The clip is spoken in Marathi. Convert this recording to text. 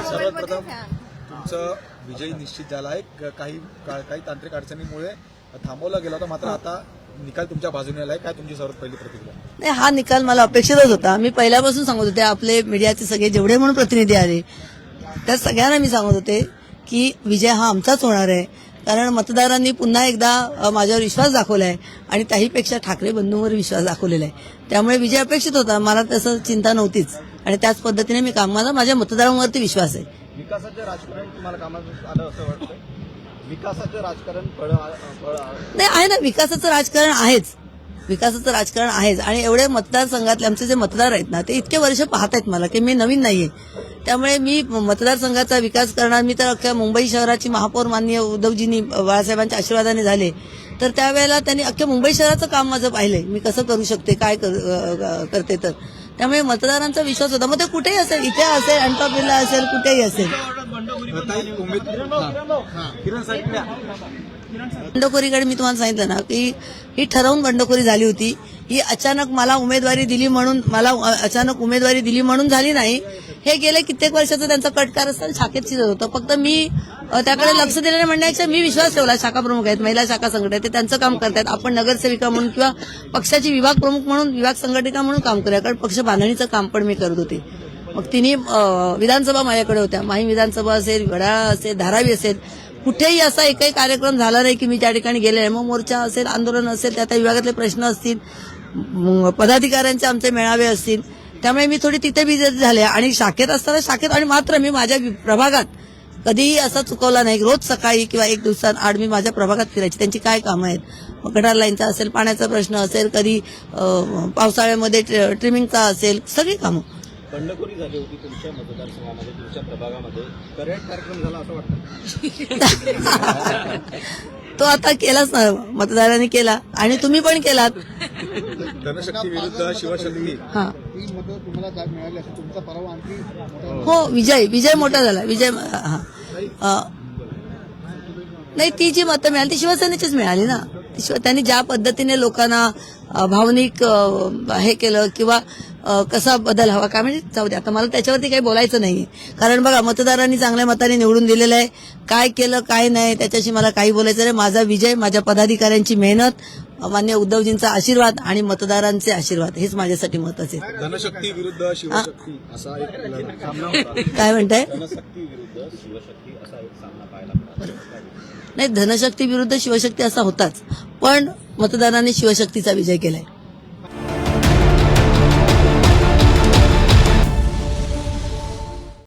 सर्वप्रथम तुमचं विजय निश्चित झाला आहे. काही तांत्रिक अडचणीमुळे थांबवला गेला होता, मात्र आता निकाल तुमच्या बाजूने आलाय. काय तुमची सर्वात पहिली प्रतिक्रिया? नाही, हा निकाल मला अपेक्षितच होता. मी पहिल्यापासून सांगत होते, आपले मीडियाचे सगळे जेवढे म्हणून प्रतिनिधी आले त्या सगळ्यांना मी सांगत होते की विजय हा आमचाच होणार आहे. कारण मतदारांनी पुन्हा एकदा माझ्यावर विश्वास दाखवलाय आणि त्याहीपेक्षा ठाकरे बंधूंवर विश्वास दाखवलेला आहे. त्यामुळे विजय अपेक्षित होता. मला तसं चिंता नव्हतीच आणि त्याच पद्धतीने मी कामाला माझ्या मतदारांवरती विश्वास आहे. विकासाचं राजकारण तुम्हाला कामात आलं असं वाटतं? विकासाचं राजकारण नाही आहे ना, विकासाचं राजकारण आहेच. विकासाचं राजकारण आहेच आणि एवढे मतदारसंघातले आमचे जे मतदार आहेत ना, ते इतके वर्ष पाहत आहेत मला की मी नवीन नाहीये. त्यामुळे मी मतदारसंघाचा विकास करणार. मी तर अख्ख्या मुंबई शहराची महापौर माननीय उद्धवजींनी बाळासाहेबांच्या आशीर्वादाने झाले, तर त्यावेळेला त्यांनी अख्ख्या मुंबई शहराचं काम माझं पाहिलंय. मी कसं करू शकते, काय करते. तर त्यामुळे मतदारांचा विश्वास होता. मग ते कुठेही असेल, इथे असेल, अंतरपिल्ला असेल, कुठेही असेल. बंडखोरीकडे मी तुम्हाला सांगितलं ना की ही ठरवून बंडखोरी झाली होती. ही अचानक मला उमेदवारी दिली म्हणून झाली नाही. हे गेले कित्येक वर्षाचं त्यांचं कटकारस्थान शाखेत शिरत होतं. फक्त मी त्याकडे लक्ष दिलं नाही म्हणण्यापेक्षा मी विश्वास ठेवला. शाखा प्रमुख आहेत, महिला शाखा संघटना ते त्यांचं काम करतायत. आपण नगरसेविका म्हणून किंवा पक्षाची विभाग प्रमुख म्हणून, विभाग संघटिका म्हणून काम करूया. कारण पक्ष बांधणीचं काम पण मी करत होते. मग तिन्ही विधानसभा माझ्याकडे होत्या. माही विधानसभा असेल, वडाळा असेल, धारावी असेल, कुठेही असा एकही कार्यक्रम झाला नाही की मी त्या ठिकाणी गेले नाही. मग मोर्चा असेल, आंदोलन असेल, त्या विभागातले प्रश्न असतील, पदाधिकाऱ्यांचे आमचे मेळावे असतील. त्यामुळे मी थोडी तिथे बिझी झाले आणि शाखेत असताना शाखेत. आणि मात्र मी माझ्या प्रभागात कधीही असा चुकवला नाही. रोज सकाळी किंवा एक दिवसाआड मी माझ्या प्रभागात फिरायची. त्यांची काय कामं आहेत, मग गटार लाईनचा असेल, पाण्याचा प्रश्न असेल, कधी पावसाळ्यामध्ये ट्रिमिंगचा असेल, सगळी कामं. बंडखोरी झाली होती तुमच्या मतदारसंघामध्ये, तुमच्या प्रभागामध्ये. पर्यटन कार्यक्रम झाला असं वाटतं? तो आता केलाच ना, मतदारांनी केला आणि तुम्ही पण केलात. धनशक्ती विरुद्ध शिवशक्ती. हा, तुम्हाला मिळाली असं तुमचा पराभव आणखी? हो, विजय मोठा झाला. विजय नाही, ती जी मतं मिळाली ती शिवसेनेचीच मिळाली ना. त्यांनी ज्या पद्धतीने लोकांना भावनिक हे केलं किंवा कसा बदल हवा काय, म्हणजे जाऊ दे, आता मला त्याच्यावरती काही बोलायचं नाही. कारण बघा, मतदारांनी चांगल्या मताने निवडून दिलेलं आहे. काय केलं काय नाही त्याच्याशी मला काही बोलायचं नाही. माझा विजय, माझ्या पदाधिकाऱ्यांची मेहनत, मान्य उद्धवजींचा आशीर्वाद आणि मतदारांचे आशीर्वाद हेच माझ्यासाठी महत्त्वाचे. धनशक्ती विरुद्ध शिवशक्ती असा एक सामना होता. काय म्हणताय? धनशक्ती विरुद्ध शिवशक्ती असा एक सामना पाहायला मिळाला. नाही, धनशक्ती विरुद्ध शिवशक्ती असा होताच, पण मतदारांनी शिवशक्तीचा विजय केलाय.